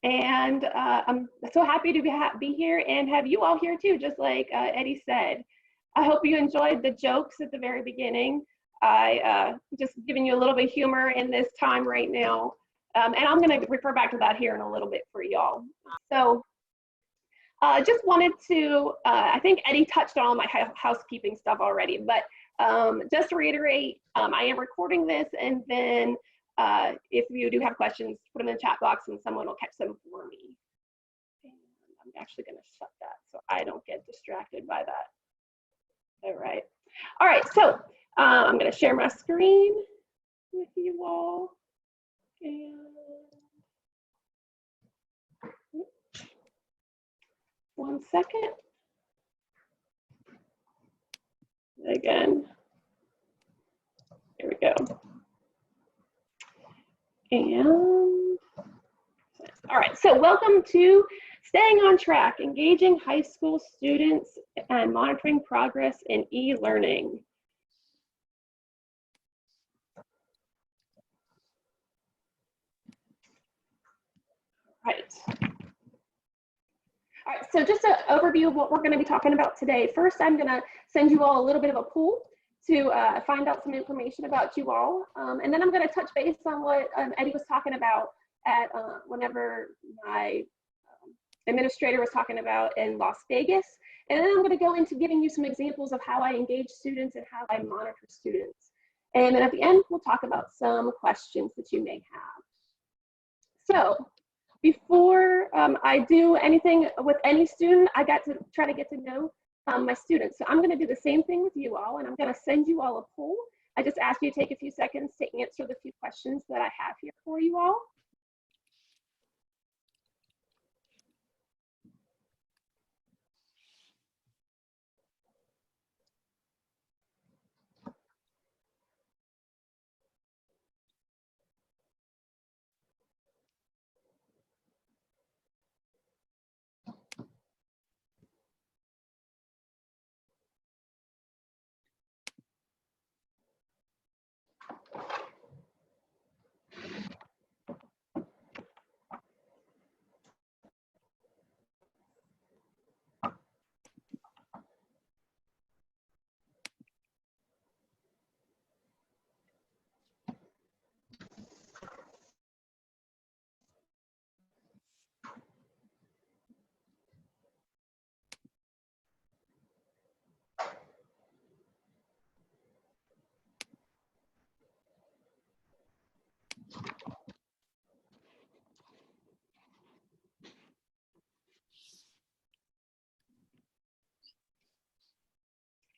And I'm so happy to be here and have you all here too, just like Eddie said. I hope you enjoyed the jokes at the very beginning. I just giving you a little bit of humor in this time right now. And I'm going to refer back to that here in a little bit for y'all. So just wanted to, I think Eddie touched on all my housekeeping stuff already, but just to reiterate, I am recording this, and then if you do have questions, put them in the chat box and someone will catch them for me. And I'm actually going to shut that so I don't get distracted by that. All right. All right, so I'm going to share my screen with you all. And one second. Again. Here we go. And all right, so welcome to Staying on Track, Engaging High School Students and Monitoring Progress in E-Learning. Right. All right, so just an overview of what we're going to be talking about today. First, I'm going to send you all a little bit of a poll to find out some information about you all. And then I'm going to touch base on what Eddie was talking about at whenever my administrator was talking about in Las Vegas. And then I'm going to go into giving you some examples of how I engage students and how I monitor students. And then at the end, we'll talk about some questions that you may have. So before I do anything with any student, I got to try to get to know my students. So I'm going to do the same thing with you all, and I'm going to send you all a poll. I just ask you to take a few seconds to answer the few questions that I have here for you all.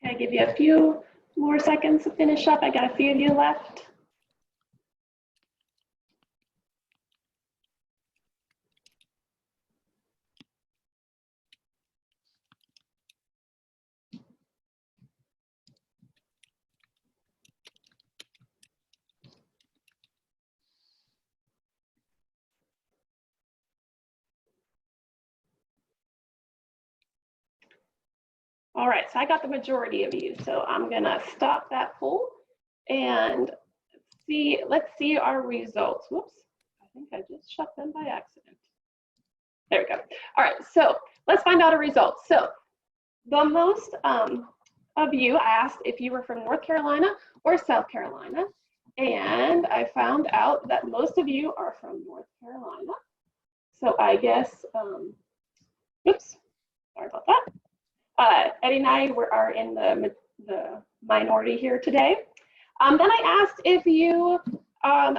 Can I give you a few more seconds to finish up? I got a few of you left. All right, so I got the majority of you, so I'm gonna stop that poll and let's see our results. Whoops, I think I just shut them by accident. There we go. All right, so let's find out our results. So the most of you asked if you were from North Carolina or South Carolina, and I found out that most of you are from North Carolina. So I guess, oops, sorry about that. Eddie and I are in the minority here today. Then I asked if you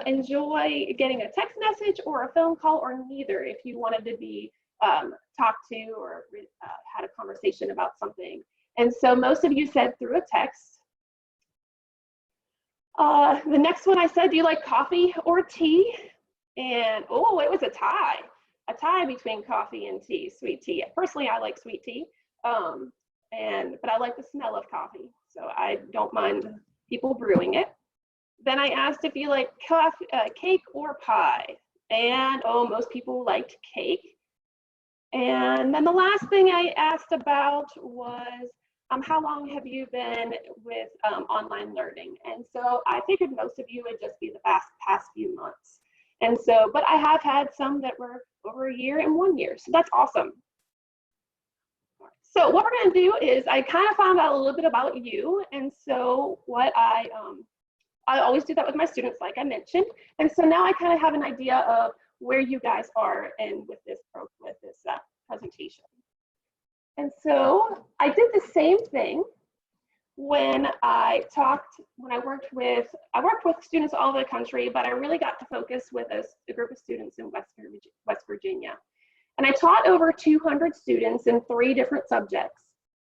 enjoy getting a text message or a phone call, or neither, if you wanted to be talked to or had a conversation about something. And so most of you said through a text. The next one I said, do you like coffee or tea? And oh, it was a tie between coffee and tea, sweet tea. Personally, I like sweet tea. But I like the smell of coffee, so I don't mind people brewing it. Then I asked if you like cake or pie, and oh, most people liked cake. And then the last thing I asked about was how long have you been with online learning? And so I figured most of you would just be the past few months. And so, but I have had some that were over a year and 1 year. So that's awesome. So what we're going to do is I kind of found out a little bit about you. And so what I always do that with my students, like I mentioned. And so now I kind of have an idea of where you guys are and with this presentation. And so I did the same thing when I worked with students all over the country, but I really got to focus with a group of students in West Virginia. And I taught over 200 students in 3 different subjects.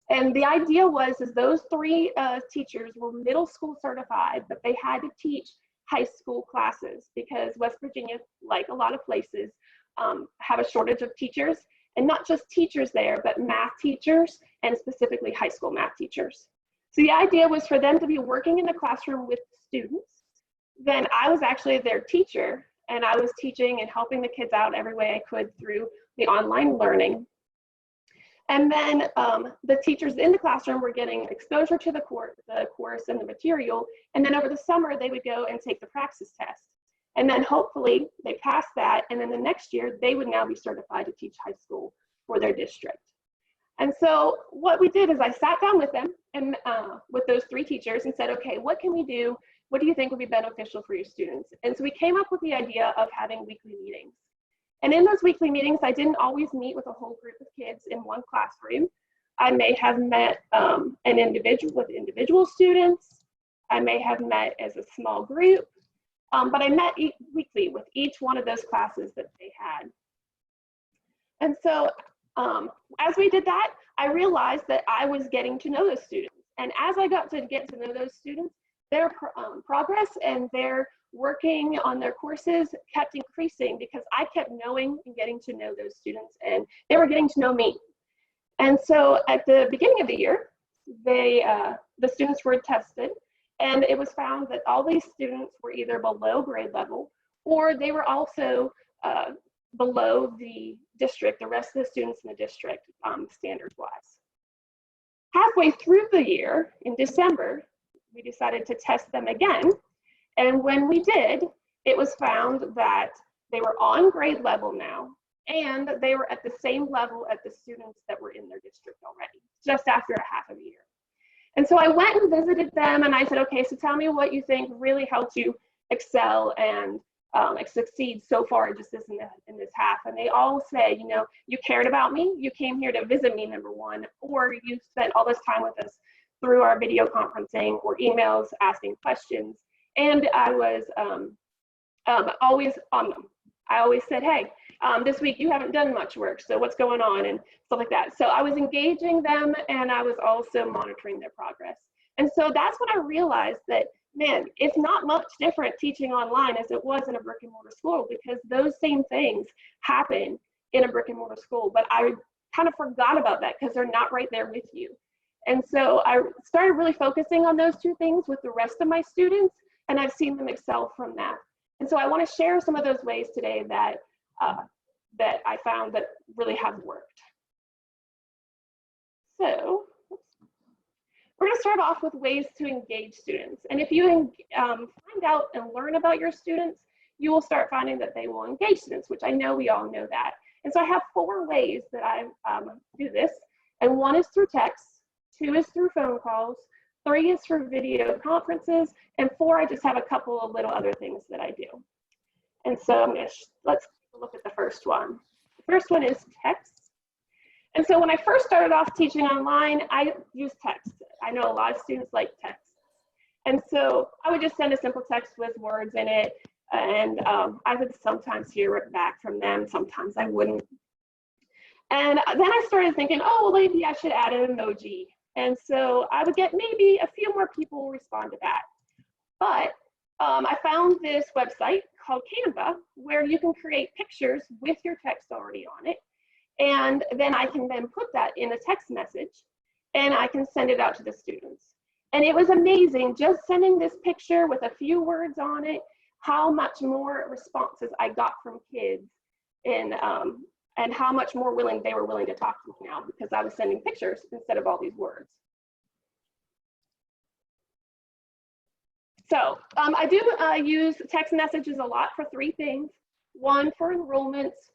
And the idea was those 3 teachers were middle school certified, but they had to teach high school classes because West Virginia, like a lot of places, have a shortage of teachers, and not just teachers there, but math teachers and specifically high school math teachers. So the idea was for them to be working in the classroom with students. Then I was actually their teacher, and I was teaching and helping the kids out every way I could through the online learning. And then the teachers in the classroom were getting exposure to the course and the material. And then over the summer, they would go and take the praxis test. And then hopefully they passed that. And then the next year, they would now be certified to teach high school for their district. And so what we did is I sat down with them and with those 3 teachers and said, okay, what can we do? What do you think would be beneficial for your students? And so we came up with the idea of having weekly meetings. And in those weekly meetings, I didn't always meet with a whole group of kids in one classroom. I may have met with individual students. I may have met as a small group, but I met weekly with each one of those classes that they had. And so as we did that, I realized that I was getting to know those students. And as I got to get to know those students, their progress and their working on their courses kept increasing because I kept knowing and getting to know those students, and they were getting to know me. And so at the beginning of the year, the students were tested, and it was found that all these students were either below grade level or they were also below the district, the rest of the students in the district, standards-wise. Halfway through the year, in December, we decided to test them again. And when we did, it was found that they were on grade level now, and they were at the same level as the students that were in their district already, just after a half of a year. And so I went and visited them, and I said, okay, so tell me what you think really helped you excel and succeed so far just in this half. And they all said, you know, you cared about me, you came here to visit me, number one, or you spent all this time with us through our video conferencing or emails asking questions. And I was always on them. I always said, hey, this week you haven't done much work, so what's going on, and stuff like that. So I was engaging them, and I was also monitoring their progress. And so that's when I realized that, man, it's not much different teaching online as it was in a brick and mortar school, because those same things happen in a brick and mortar school. But I kind of forgot about that because they're not right there with you. And so I started really focusing on those 2 things with the rest of my students, and I've seen them excel from that. And so I want to share some of those ways today that that I found that really have worked. So we're going to start off with ways to engage students. And if you find out and learn about your students, you will start finding that they will engage students, which I know we all know that. And so I have 4 ways that I do this. And 1 is through text, 2 is through phone calls, 3 is through video conferences, and 4, I just have a couple of little other things that I do. And so let's look at the first one. The first one is text. And so when I first started off teaching online, I used text. I know a lot of students like text. And so I would just send a simple text with words in it, and I would sometimes hear it back from them, sometimes I wouldn't. And then I started thinking, oh, well, maybe I should add an emoji. And so I would get maybe a few more people respond to that. But I found this website called Canva where you can create pictures with your text already on it. And then I can then put that in a text message and I can send it out to the students. And it was amazing just sending this picture with a few words on it, how much more responses I got from kids and how much more they were willing to talk to me now because I was sending pictures instead of all these words. So I do use text messages a lot for three things. One, for enrollments.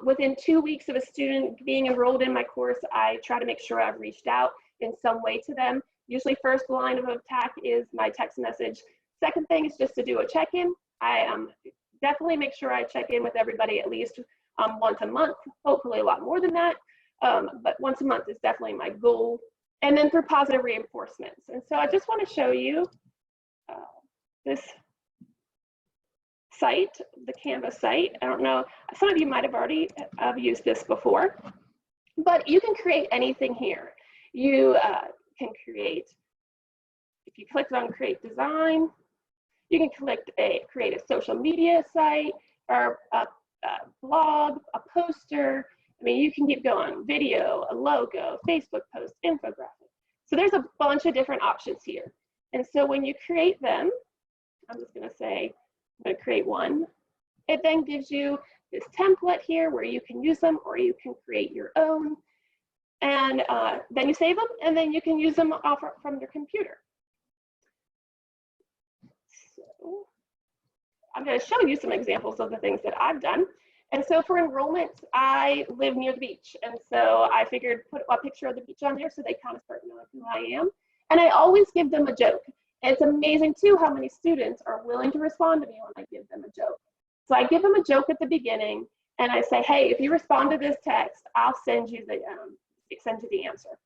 Within 2 weeks of a student being enrolled in my course, I try to make sure I've reached out in some way to them. Usually first line of attack is my text message. Second thing is just to do a check-in. I definitely make sure I check in with everybody at least once a month, hopefully a lot more than that. But once a month is definitely my goal. And then through positive reinforcements. And so I just want to show you this site, the Canvas site. I don't know, some of you might have already used this before, but you can create anything here. You can create, if you click on create design, you can create a social media site or a blog, a poster. I mean, you can keep going, video, a logo, Facebook post, infographic. So there's a bunch of different options here. And so when you create them, I'm just gonna say, I'm gonna create one. It then gives you this template here where you can use them or you can create your own. And then you save them and then you can use them off from your computer. So I'm gonna show you some examples of the things that I've done. And so for enrollments, I live near the beach. And so I figured put a picture of the beach on there so they kind of start knowing who I am. And I always give them a joke. And it's amazing too how many students are willing to respond to me when I give them a joke. So I give them a joke at the beginning and I say, hey, if you respond to this text, I'll send you the answer.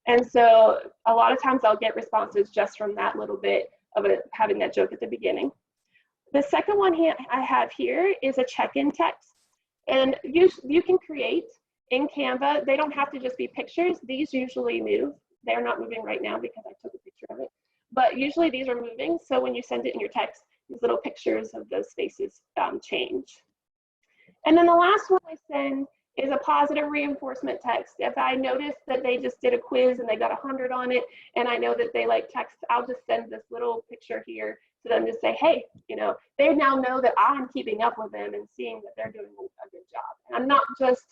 And so a lot of times I'll get responses just from that little bit of having that joke at the beginning. The second one I have here is a check-in text. And you can create in Canva. They don't have to just be pictures. These usually move. They're not moving right now because I took a picture of it. But usually these are moving. So when you send it in your text, these little pictures of those spaces change. And then the last one I send is a positive reinforcement text. If I notice that they just did a quiz and they got 100 on it, and I know that they like text, I'll just send this little picture here to them to say, hey, you know, they now know that I'm keeping up with them and seeing that they're doing a good job. And I'm not just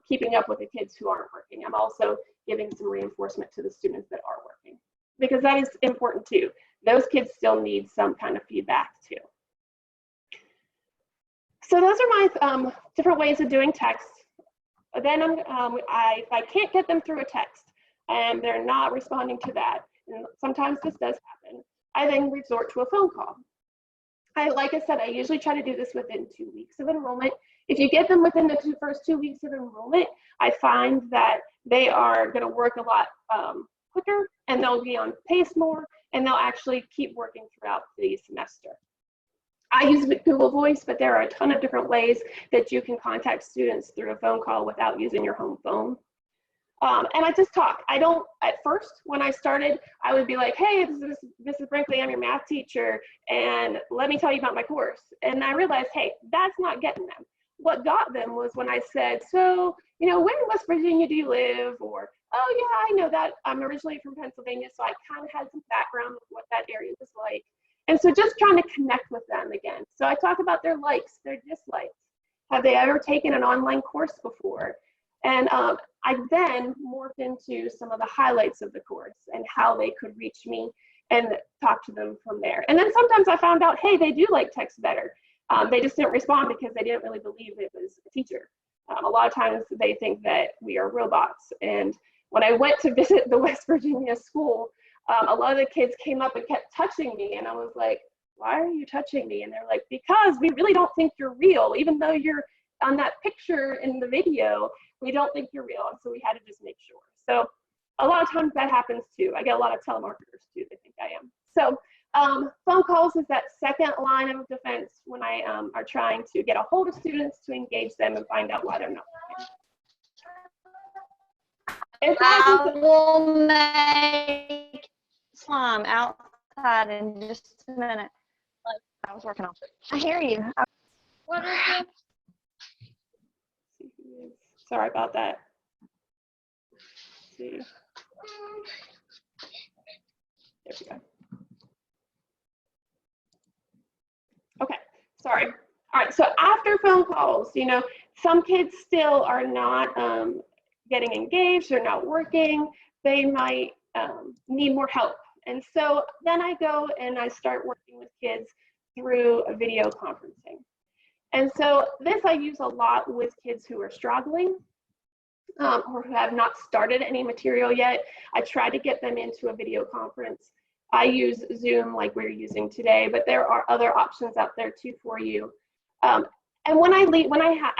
keeping up with the kids who aren't working. I'm also giving some reinforcement to the students that are working, because that is important too. Those kids still need some kind of feedback too. So those are my different ways of doing text. Then if I can't get them through a text and they're not responding to that, and sometimes this does happen, I then resort to a phone call. Like I said, I usually try to do this within 2 weeks of enrollment. If you get them within the first 2 weeks of enrollment, I find that they are going to work a lot quicker and they'll be on pace more and they'll actually keep working throughout the semester. I use Google Voice, but there are a ton of different ways that you can contact students through a phone call without using your home phone. And I just talk. I don't, at first, when I started, I would be like, hey, this is Mrs. Brinkley, I'm your math teacher, and let me tell you about my course. And I realized, hey, that's not getting them. What got them was when I said, so, you know, where in West Virginia do you live? Or, oh yeah, I know that. I'm originally from Pennsylvania, so I kind of had some background of what that area was like. And so just trying to connect with them again. So I talk about their likes, their dislikes. Have they ever taken an online course before? And I then morphed into some of the highlights of the course and how they could reach me and talk to them from there. And then sometimes I found out, hey, they do like text better. They just didn't respond because they didn't really believe it was a teacher. A lot of times they think that we are robots. And when I went to visit the West Virginia school, a lot of the kids came up and kept touching me. And I was like, why are you touching me? And they're like, because we really don't think you're real. Even though you're on that picture in the video, we don't think you're real. And so we had to just make sure. So a lot of times that happens too. I get a lot of telemarketers too, they think I am. So phone calls is that second line of defense when I are trying to get a hold of students to engage them and find out why they're not working. I will make slime outside in just a minute. I was working on it. I hear you. What is it? Sorry about that. Let's see. There we go. Okay, sorry. All right, so after phone calls, you know, some kids still are not getting engaged, they're not working, they might need more help. And so then I go and I start working with kids through a video conferencing. And so this I use a lot with kids who are struggling or who have not started any material yet. I try to get them into a video conference. I use Zoom like we're using today, but there are other options out there too for you. And when I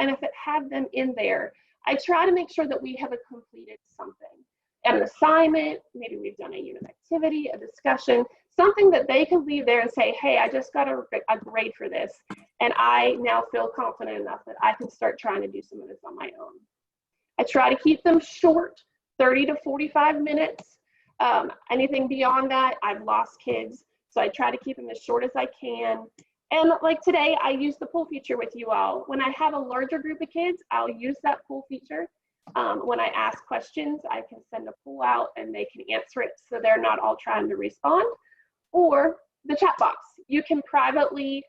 have them in there, I try to make sure that we have completed something, an assignment, maybe we've done a unit activity, a discussion, something that they can leave there and say, hey, I just got a grade for this, and I now feel confident enough that I can start trying to do some of this on my own. I try to keep them short, 30 to 45 minutes. Anything beyond that, I've lost kids, so I try to keep them as short as I can. And like today, I use the poll feature with you all. When I have a larger group of kids, I'll use that poll feature. When I ask questions, I can send a poll out and they can answer it so they're not all trying to respond. Or the chat box, you can privately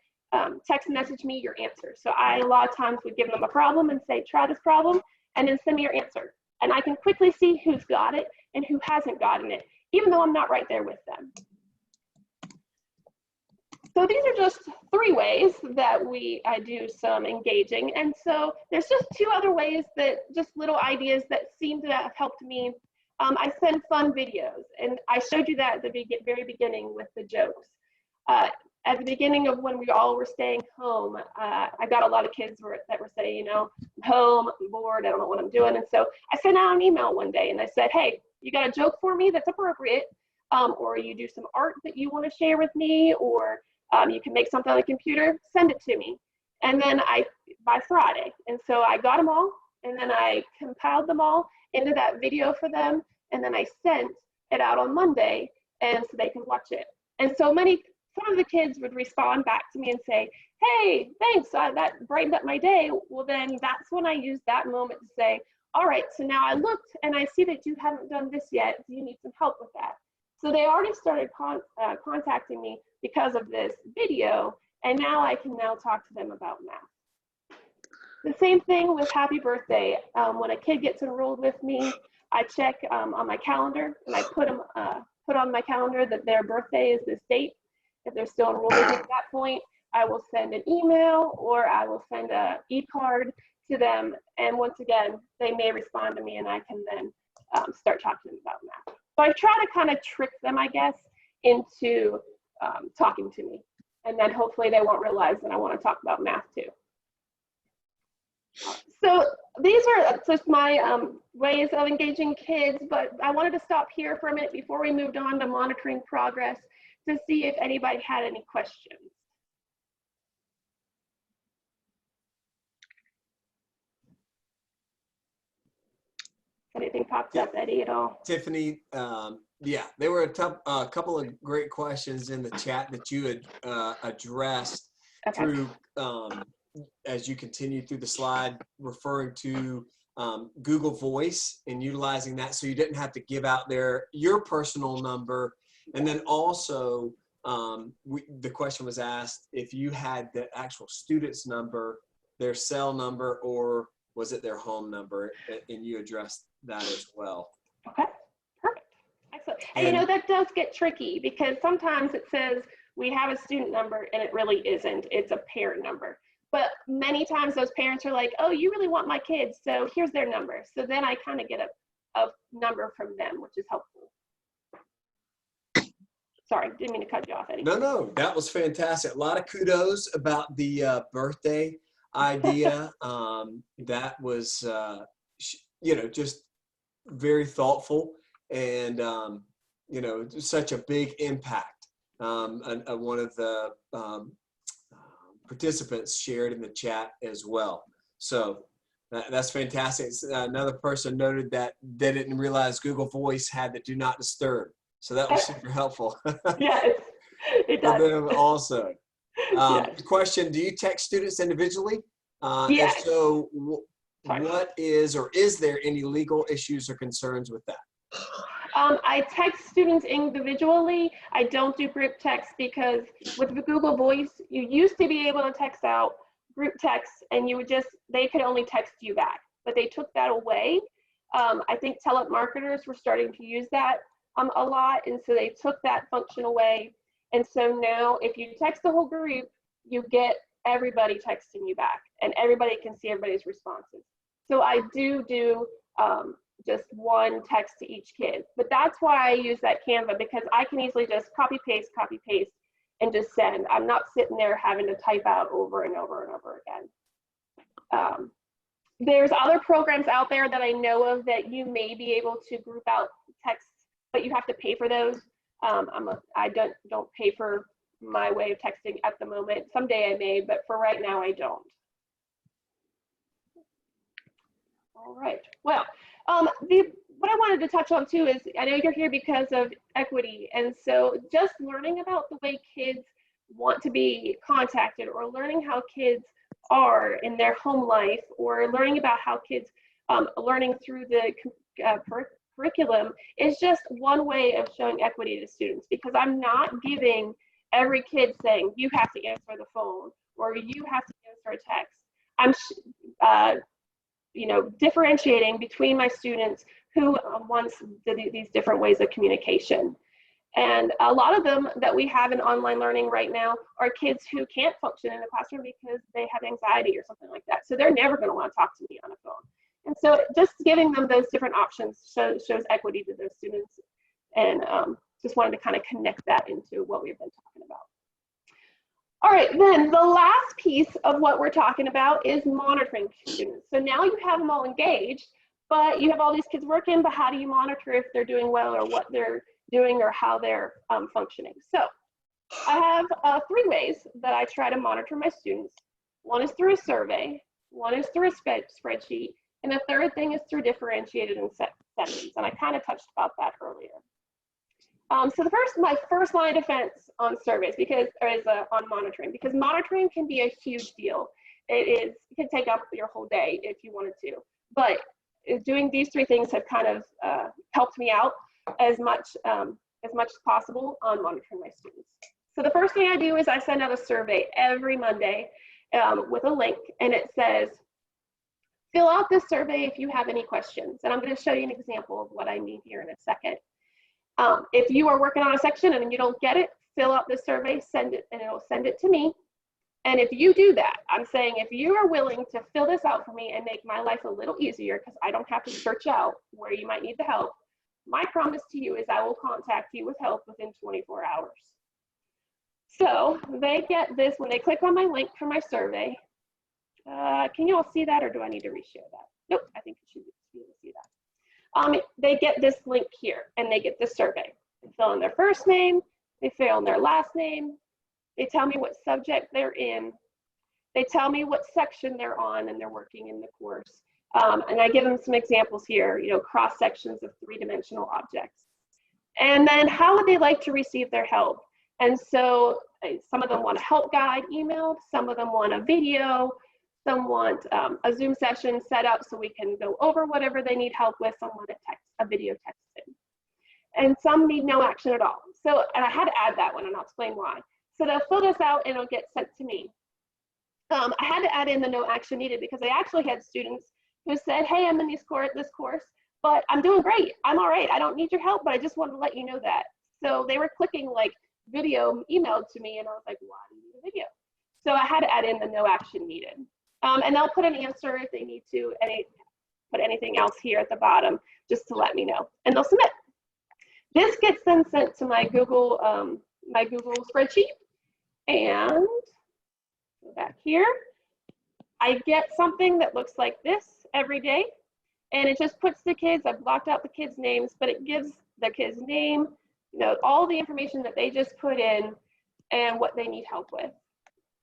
text message me your answer. So I, a lot of times, would give them a problem and say, try this problem, and then send me your answer. And I can quickly see who's got it and who hasn't gotten it, even though I'm not right there with them. So these are just 3 ways that I do some engaging. And so there's just 2 other ways that just little ideas that seem to have helped me. I send fun videos, and I showed you that at the very beginning with the jokes. At the beginning of when we all were staying home, I got a lot of kids that were saying, you know, I'm home, I'm bored, I don't know what I'm doing. And so I sent out an email one day and I said, hey, you got a joke for me that's appropriate, or you do some art that you want to share with me, or you can make something on the computer, send it to me. And then by Friday. And so I got them all, and then I compiled them all into that video for them. And then I sent it out on Monday, and so they can watch it. And so some of the kids would respond back to me and say, hey, thanks, that brightened up my day. Well, then that's when I used that moment to say, all right, so now I looked and I see that you haven't done this yet. Do you need some help with that? So they already started contacting me because of this video, and now I can now talk to them about math. The same thing with happy birthday. When a kid gets enrolled with me, I check on my calendar, and I put on my calendar that their birthday is this date. If they're still enrolled with me at that point, I will send an email or I will send an e-card to them. And once again, they may respond to me, and I can then start talking to them about math. So I try to kind of trick them, I guess, into talking to me. And then hopefully they won't realize that I want to talk about math too. So these are just my ways of engaging kids, but I wanted to stop here for a minute before we moved on to monitoring progress to see if anybody had any questions. Anything popped up, Eddie, at all? Tiffany, yeah, there were a couple of great questions in the chat that you had addressed through, as you continued through the slide, referring to Google Voice and utilizing that, so you didn't have to give out your personal number. And then also, the question was asked if you had the actual student's number, their cell number, or was it their home number, and you addressed that as well. Okay, perfect, excellent. And you know, that does get tricky because sometimes it says we have a student number and it really isn't, it's a parent number. But many times those parents are like, oh, you really want my kids, so here's their number. So then I kind of get a number from them, which is helpful. Sorry, didn't mean to cut you off, Eddie. No, that was fantastic. A lot of kudos about the birthday idea. That was, you know, just very thoughtful and, you know, such a big impact. And one of the participants shared in the chat as well. So that's fantastic. Another person noted that they didn't realize Google Voice had the do not disturb. So that was super helpful. Yes, it does. For them also. Yes. Question, do you text students individually? Yes. If so, what is, or is there any legal issues or concerns with that? I text students individually. I don't do group text because with the Google Voice, you used to be able to text out group texts and they could only text you back, but they took that away. I think telemarketers were starting to use that. a lot, and so they took that function away. And so now if you text the whole group, you get everybody texting you back, and everybody can see everybody's responses. So I do just one text to each kid, but that's why I use that Canva, because I can easily just copy paste, and just send. I'm not sitting there having to type out over and over and over again. There's other programs out there that I know of that you may be able to group out texts, but you have to pay for those. I don't pay for my way of texting at the moment. Someday I may, but for right now I don't. All right. Well, what I wanted to touch on too is, I know you're here because of equity, and so just learning about the way kids want to be contacted, or learning how kids are in their home life, or learning about how kids learning through the curriculum is just one way of showing equity to students, because I'm not giving every kid saying you have to answer the phone or you have to answer a text. I'm differentiating between my students who wants these different ways of communication. And a lot of them that we have in online learning right now are kids who can't function in the classroom because they have anxiety or something like that. So they're never going to want to talk to me on a phone. And so just giving them those different options shows equity to those students. And just wanted to kind of connect that into what we've been talking about. All right, then the last piece of what we're talking about is monitoring students. So now you have them all engaged, but you have all these kids working, but how do you monitor if they're doing well, or what they're doing, or how they're functioning? So I have 3 ways that I try to monitor my students. One is through a survey, one is through a spreadsheet, and the third thing is through differentiated settings. And I kind of touched about that earlier. So my first line of defense on surveys, on monitoring, because monitoring can be a huge deal. It can take up your whole day if you wanted to, but doing these 3 things have kind of helped me out as much as possible on monitoring my students. So the first thing I do is I send out a survey every Monday with a link, and it says, fill out this survey if you have any questions. And I'm going to show you an example of what I mean here in a second. If you are working on a section and you don't get it, fill out this survey, send it, and it'll send it to me. And if you do that, I'm saying if you are willing to fill this out for me and make my life a little easier, because I don't have to search out where you might need the help, my promise to you is I will contact you with help within 24 hours. So they get this when they click on my link for my survey. Can you all see that, or do I need to reshare that? Nope, I think you should be able to see that. They get this link here, and they get this survey. They fill in their first name, they fill in their last name, they tell me what subject they're in, they tell me what section they're on, and they're working in the course. And I give them some examples here, cross sections of 3-dimensional objects. And then how would they like to receive their help? And so some of them want a help guide emailed, some of them want a video, some want a Zoom session set up so we can go over whatever they need help with, some want a video texted. And some need no action at all. So, and I had to add that one, and I'll explain why. So they'll fill this out and it'll get sent to me. I had to add in the no action needed because I actually had students who said, hey, I'm in this course, but I'm doing great. I'm all right. I don't need your help, but I just wanted to let you know that. So they were clicking like video emailed to me, and I was like, why do you need a video? So I had to add in the no action needed. And they'll put an answer if they need to, put anything else here at the bottom just to let me know, and they'll submit. This gets then sent to my Google spreadsheet, and go back here. I get something that looks like this every day, and it just puts the kids, I've blocked out the kids' names, but it gives the kids' name, all the information that they just put in and what they need help with.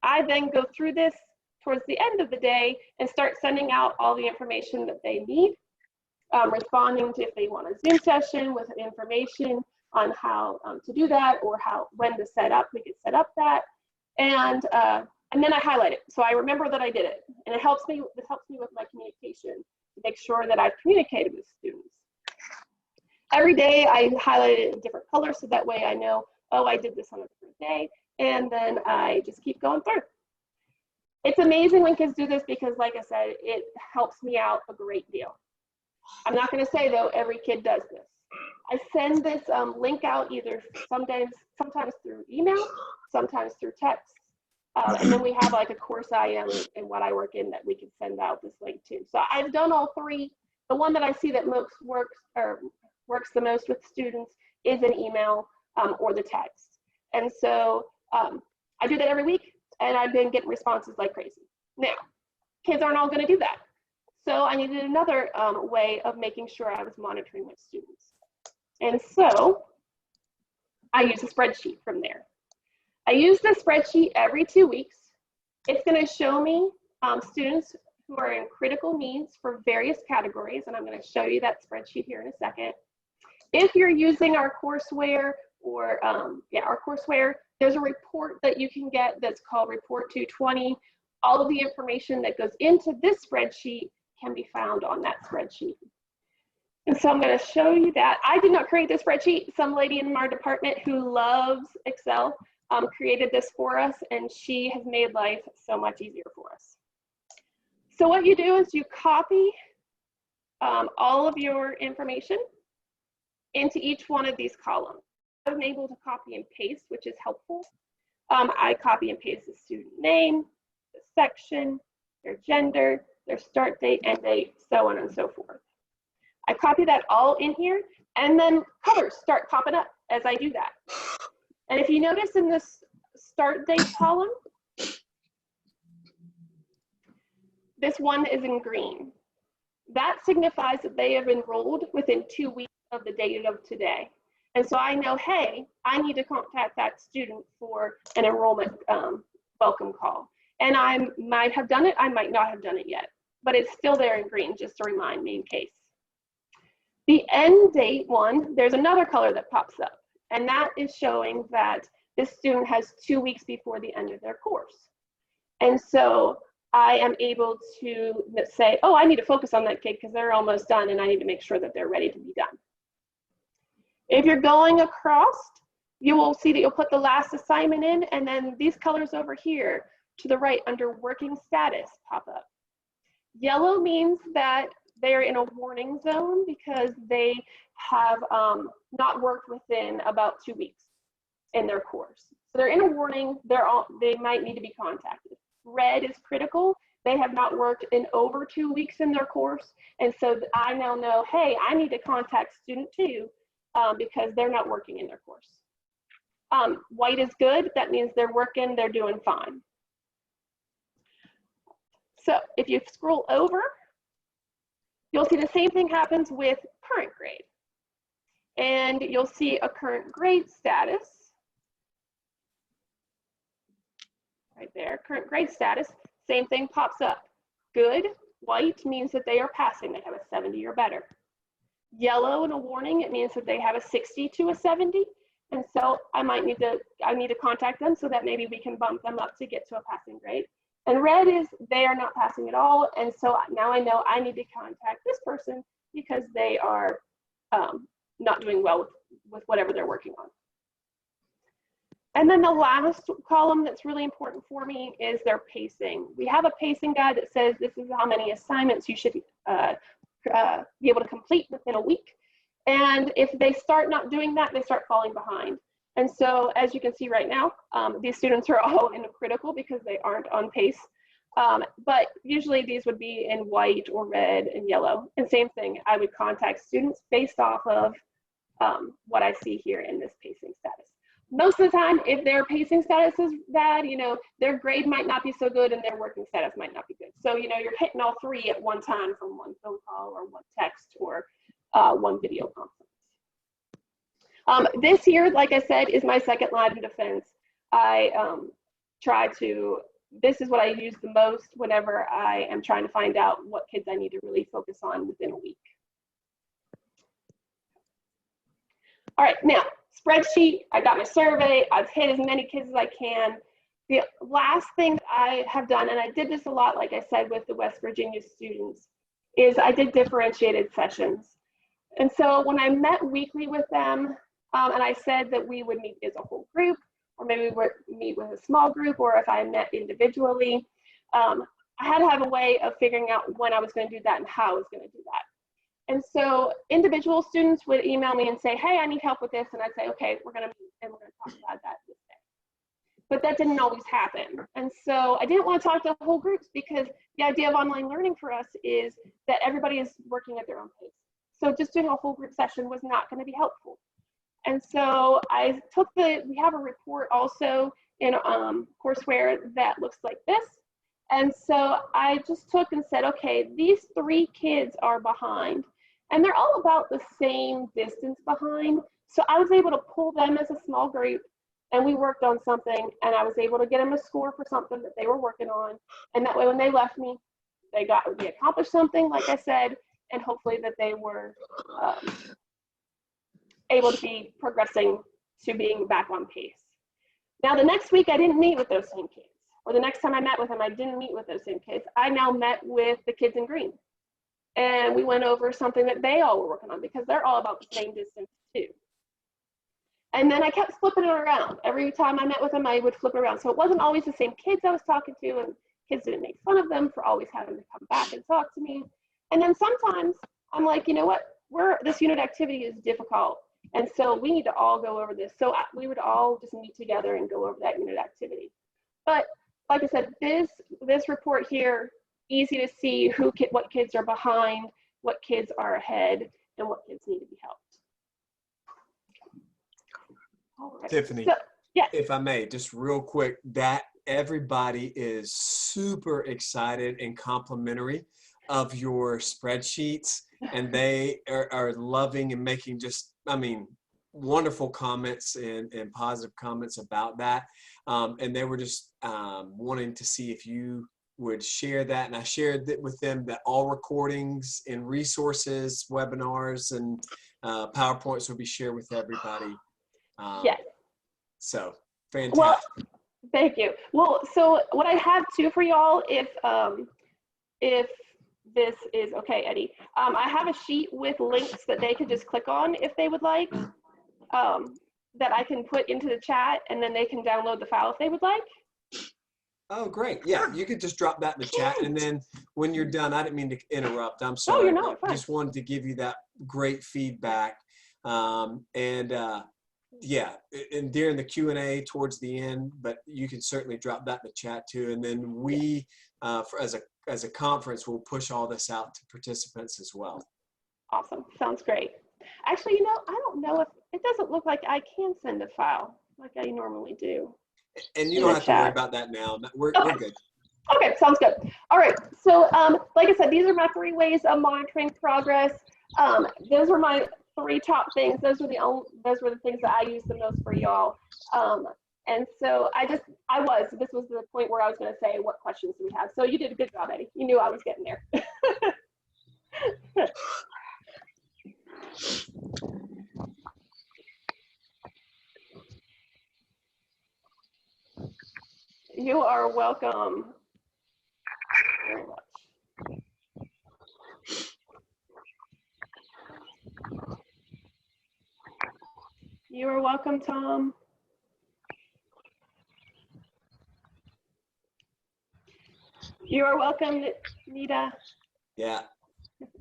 I then go through this towards the end of the day and start sending out all the information that they need, responding to if they want a Zoom session with information on how to do that, or when to set up, we can set up that. And then I highlight it. So I remember that I did it. And this helps me with my communication to make sure that I've communicated with students. Every day I highlight it in different colors so that way I know, oh, I did this on a different day. And then I just keep going through. It's amazing when kids do this because, like I said, it helps me out a great deal. I'm not going to say, though, every kid does this. I send this link out either sometimes through email, sometimes through text. And then we have like a course IM and what I work in that we can send out this link to. So I've done all three. The one that I see that most works the most with students is an email or the text. And so I do that every week, and I've been getting responses like crazy. Now, kids aren't all going to do that. So I needed another way of making sure I was monitoring my students. And so I use a spreadsheet from there. I use the spreadsheet every 2 weeks. It's going to show me students who are in critical needs for various categories, and I'm going to show you that spreadsheet here in a second. If you're using our courseware or our courseware, there's a report that you can get that's called Report 220. All of the information that goes into this spreadsheet can be found on that spreadsheet. And so I'm going to show you that. I did not create this spreadsheet. Some lady in our department who loves Excel created this for us, and she has made life so much easier for us. So what you do is you copy all of your information into each one of these columns. I'm able to copy and paste, which is helpful. I copy and paste the student name, the section, their gender, their start date, end date, so on and so forth. I copy that all in here, and then colors start popping up as I do that. And if you notice in this start date column, this one is in green. That signifies that they have enrolled within 2 weeks of the date of today. And so I know, hey, I need to contact that student for an enrollment welcome call. And I might have done it, I might not have done it yet, but it's still there in green just to remind me in case. The end date one, there's another color that pops up, and that is showing that this student has 2 weeks before the end of their course. And so I am able to say, oh, I need to focus on that kid because they're almost done, and I need to make sure that they're ready to be done. If you're going across, you will see that you'll put the last assignment in, and then these colors over here to the right under working status pop up. Yellow means that they're in a warning zone because they have not worked within about 2 weeks in their course. So they're in a warning, they might need to be contacted. Red is critical. They have not worked in over 2 weeks in their course. And so I now know, hey, I need to contact student 2 because they're not working in their course. White is good. That means they're working, they're doing fine. So if you scroll over, you'll see the same thing happens with current grade. And you'll see a current grade status. Right there, current grade status, same thing pops up. Good, white means that they are passing, they have a 70 or better. Yellow and a warning, it means that they have a 60 to a 70. And so I need to contact them so that maybe we can bump them up to get to a passing grade. And red is they are not passing at all. And so now I know I need to contact this person because they are not doing well with whatever they're working on. And then the last column that's really important for me is their pacing. We have a pacing guide that says this is how many assignments you should be able to complete within a week. And if they start not doing that, they start falling behind. And so as you can see right now, these students are all in critical because they aren't on pace. But usually these would be in white or red and yellow. And same thing, I would contact students based off of what I see here in this pacing status. Most of the time, if their pacing status is bad, their grade might not be so good and their working status might not be good. So, you're hitting all three at one time from one phone call or one text or one video conference. This here, like I said, is my second line of defense. I this is what I use the most whenever I am trying to find out what kids I need to really focus on within a week. All right, now, spreadsheet, I got my survey, I've hit as many kids as I can. The last thing I have done, and I did this a lot, like I said, with the West Virginia students, is I did differentiated sessions. And so when I met weekly with them, and I said that we would meet as a whole group, or maybe we would meet with a small group, or if I met individually, I had to have a way of figuring out when I was going to do that and how I was going to do that. And so individual students would email me and say, hey, I need help with this. And I'd say, okay, we're going to meet and we're going to talk about that this day. But that didn't always happen. And so I didn't want to talk to whole groups because the idea of online learning for us is that everybody is working at their own pace. So just doing a whole group session was not going to be helpful. And so I took we have a report also in courseware that looks like this. And so I just took and said, okay, these 3 kids are behind and they're all about the same distance behind. So I was able to pull them as a small group and we worked on something and I was able to get them a score for something that they were working on. And that way when they left me, they accomplished something, like I said, and hopefully that they were able to be progressing to being back on pace. Now the next week I didn't meet with those same kids, or the next time I met with them, I didn't meet with those same kids. I now met with the kids in green. And we went over something that they all were working on because they're all about the same distance too. And then I kept flipping it around. Every time I met with them, I would flip it around. So it wasn't always the same kids I was talking to, and kids didn't make fun of them for always having to come back and talk to me. And then sometimes I'm like, you know what, this unit activity is difficult. And so we need to all go over this. So we would all just meet together and go over that unit activity. But like I said, this report here, easy to see what kids are behind, what kids are ahead, and what kids need to be helped. All right. Tiffany, so, yes. If I may, just real quick, that everybody is super excited and complimentary of your spreadsheets, and they are loving and making just, I mean, wonderful comments and positive comments about that. And they were just wanting to see if you would share that. And I shared it with them that all recordings and resources, webinars, and PowerPoints will be shared with everybody. Yes. So fantastic. Well, thank you. Well, so what I have too for y'all, if this is okay, Eddie, I have a sheet with links that they can just click on if they would like, that I can put into the chat, and then they can download the file if they would like. Oh, great. Yeah, you could just drop that in the chat, and then when you're done, I didn't mean to interrupt. I'm sorry. Oh, you're not. Fine. Just wanted to give you that great feedback. Yeah, and during the Q&A towards the end, but you can certainly drop that in the chat too. And then we, as a conference, will push all this out to participants as well. Awesome. Sounds great. Actually, you know, I don't know if it doesn't look like I can send a file like I normally do. And you don't have to worry about that now. We're good. Okay, sounds good. All right. So, like I said, these are my 3 ways of monitoring progress. Those were my 3 top things. Those were the things that I used the most for y'all. And so this was the point where I was going to say, what questions do we have? So you did a good job, Eddie. You knew I was getting there. You are welcome very much. You are welcome, Tom. You are welcome, Nita. Yeah.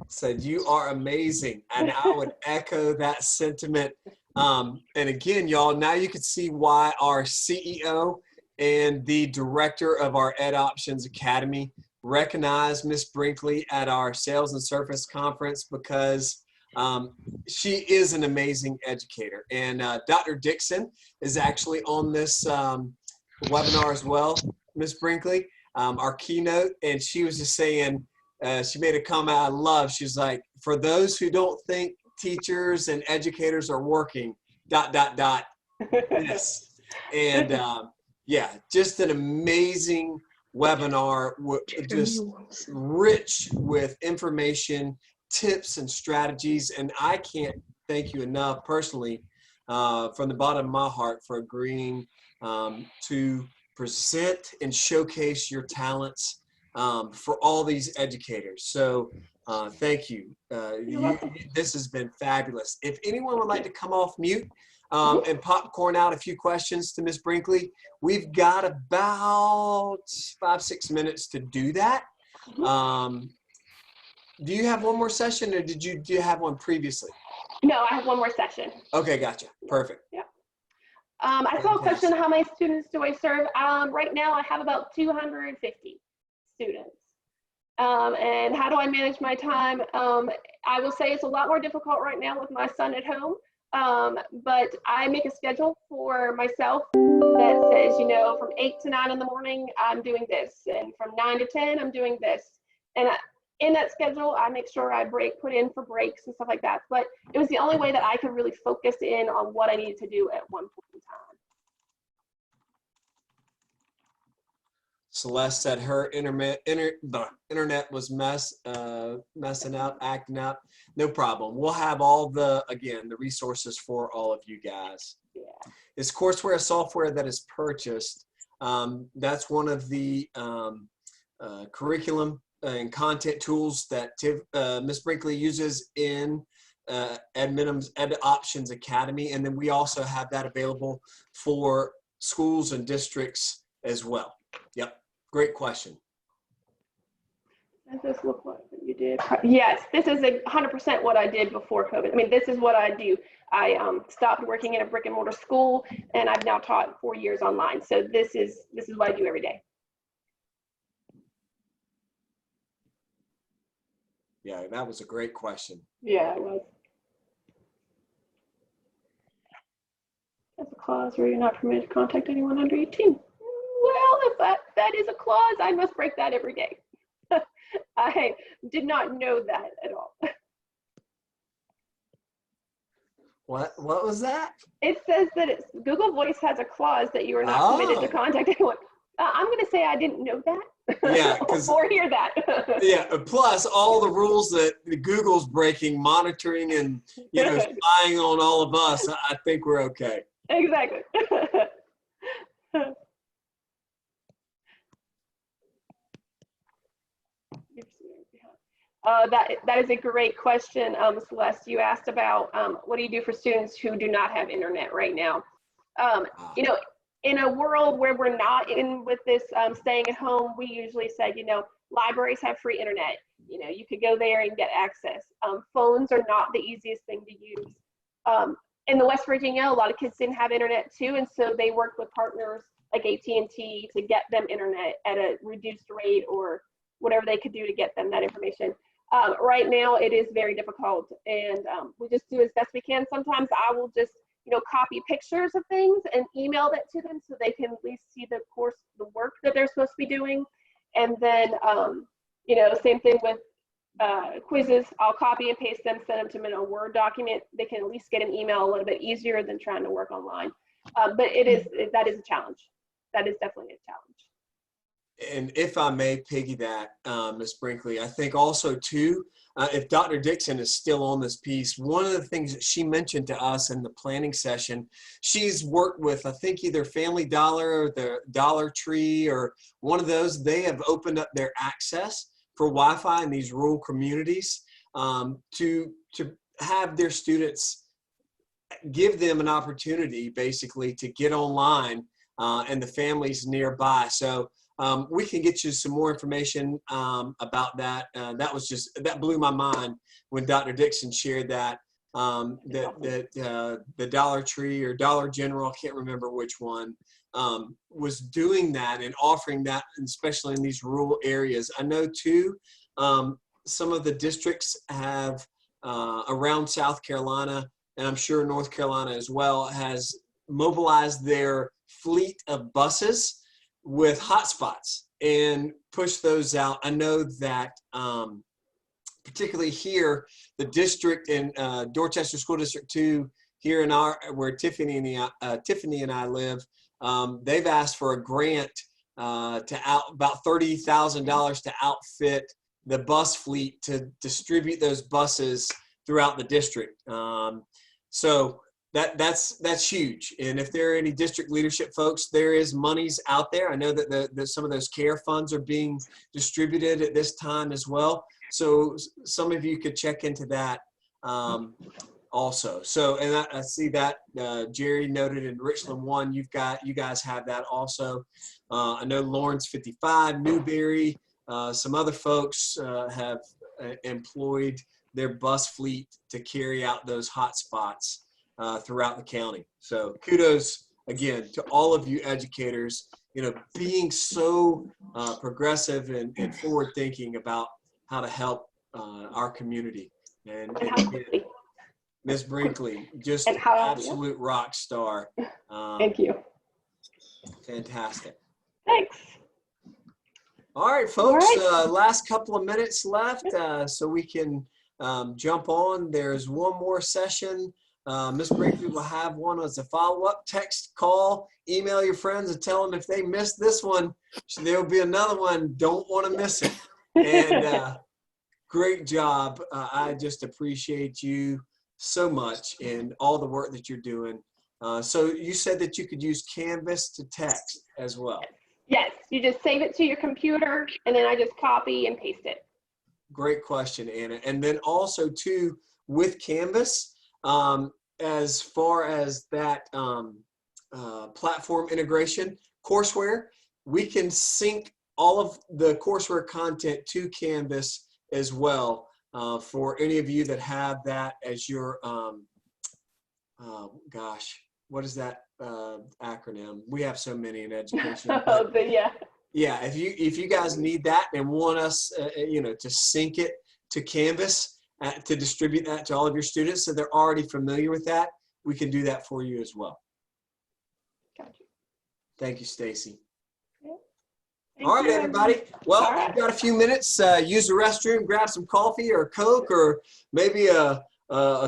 Said you are amazing, and I would echo that sentiment. And again, y'all, now you can see why our CEO and the director of our Ed Options Academy recognized Miss Brinkley at our Sales and Service Conference, because she is an amazing educator. And Dr. Dixon is actually on this webinar as well, Miss Brinkley, our keynote. And she was just saying, she made a comment I love. She's like, for those who don't think teachers and educators are working, ... Yes. And yeah, just an amazing webinar, just rich with information, tips, and strategies. And I can't thank you enough personally, from the bottom of my heart, for agreeing to present and showcase your talents for all these educators. So thank you. This has been fabulous. If anyone would like to come off mute and popcorn out a few questions to Ms. Brinkley, we've got about 5-6 minutes to do that. do you have one more session, or do you have one previously? No, I have one more session. Okay, gotcha. Perfect. Yeah. I saw a question, how many students do I serve? Right now I have about 250 students. And how do I manage my time? I will say it's a lot more difficult right now with my son at home. But I make a schedule for myself that says, you know, from 8 to 9 in the morning, I'm doing this. And from 9 to 10, I'm doing this. And in that schedule, I make sure I put in for breaks and stuff like that. But it was the only way that I could really focus in on what I needed to do at one point in time. Celeste said her internet was messing up, acting up. No problem. We'll have all the resources for all of you guys. Yeah. Is courseware software that is purchased? That's one of the curriculum and content tools that Ms. Brinkley uses in Edmentum's Ed Options Academy. And then we also have that available for schools and districts as well. Yep. Great question. Does this look like what you did? Yes, this is 100% what I did before COVID. I mean, this is what I do. I stopped working in a brick and mortar school, and I've now taught 4 years online. So this is what I do every day. Yeah, that was a great question. Yeah, it was. That's a clause where you're not permitted to contact anyone under 18. Well, if that is a clause, I must break that every day. I did not know that at all. What was that? It says that Google Voice has a clause that you are not permitted to contact anyone. I'm going to say I didn't know that. Yeah, or hear that. Yeah, plus all the rules that Google's breaking, monitoring and spying on all of us. I think we're okay. Exactly. That is a great question, Celeste. You asked about what do you do for students who do not have internet right now? You know, in a world where we're not in with this staying at home, we usually say, you know, libraries have free internet. You know, you could go there and get access. Phones are not the easiest thing to use. In the West Virginia, a lot of kids didn't have internet too, and so they worked with partners like AT&T to get them internet at a reduced rate or whatever they could do to get them that information. Right now, it is very difficult, and we just do as best we can. Sometimes I will just, you know, copy pictures of things and email that to them so they can at least see the work that they're supposed to be doing. And then, you know, same thing with quizzes. I'll copy and paste them, send them to them in a Word document. They can at least get an email a little bit easier than trying to work online. But that is a challenge. That is definitely a challenge. And if I may piggyback, Ms. Brinkley, I think also too, if Dr. Dixon is still on this piece, one of the things that she mentioned to us in the planning session, she's worked with, I think, either Family Dollar or the Dollar Tree or one of those. They have opened up their access for Wi-Fi in these rural communities to have their students, give them an opportunity basically to get online and the families nearby. So we can get you some more information about that. That blew my mind when Dr. Dixon shared that, the Dollar Tree or Dollar General, I can't remember which one, was doing that and offering that, especially in these rural areas. I know too, some of the districts have around South Carolina, and I'm sure North Carolina as well, has mobilized their fleet of buses with hotspots and push those out. I know that particularly here, the district in Dorchester School District 2, here in where Tiffany and I live, they've asked for a grant about $30,000 to outfit the bus fleet to distribute those buses throughout the district. So that's huge. And if there are any district leadership folks, there is monies out there. I know that some of those care funds are being distributed at this time as well. So some of you could check into that also. So, and I see that Jerry noted in Richland 1, you guys have that also. I know Lawrence 55, Newberry, some other folks have employed their bus fleet to carry out those hot spots throughout the county. So kudos again to all of you educators, being so progressive and forward thinking about how to help our community. And again, Ms. Brinkley, just an absolute rock star. Thank you. Fantastic. Thanks. All right, folks, All right. Last couple of minutes left so we can jump on. There's one more session. Ms. Brinkley will have one as a follow-up. Text, call, email your friends and tell them if they missed this one, there'll be another one. Don't want to miss it. And great job. I just appreciate you so much and all the work that you're doing. So you said that you could use Canvas to text as well. Yes, you just save it to your computer and then I just copy and paste it. Great question, Anna. And then also too, with Canvas, as far as that platform integration, courseware, we can sync all of the courseware content to Canvas as well. For any of you that have that as your, gosh, what is that acronym? We have so many in education. Yeah. Yeah, if you guys need that and want us, to sync it to Canvas, to distribute that to all of your students so they're already familiar with that, we can do that for you as well. Gotcha. Thank you, Stacy. Thank All right, you, everybody. Well, all right. you've got a few minutes. Use the restroom, grab some coffee or a Coke or maybe a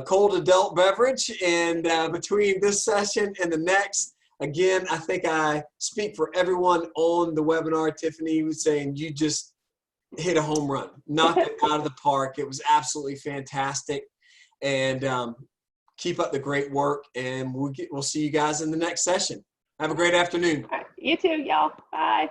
cold adult beverage. And between this session and the next, again, I think I speak for everyone on the webinar. Tiffany was saying you just hit a home run, knocked it out of the park. It was absolutely fantastic. And keep up the great work. And we'll see you guys in the next session. Have a great afternoon. All right. You too, y'all. Bye.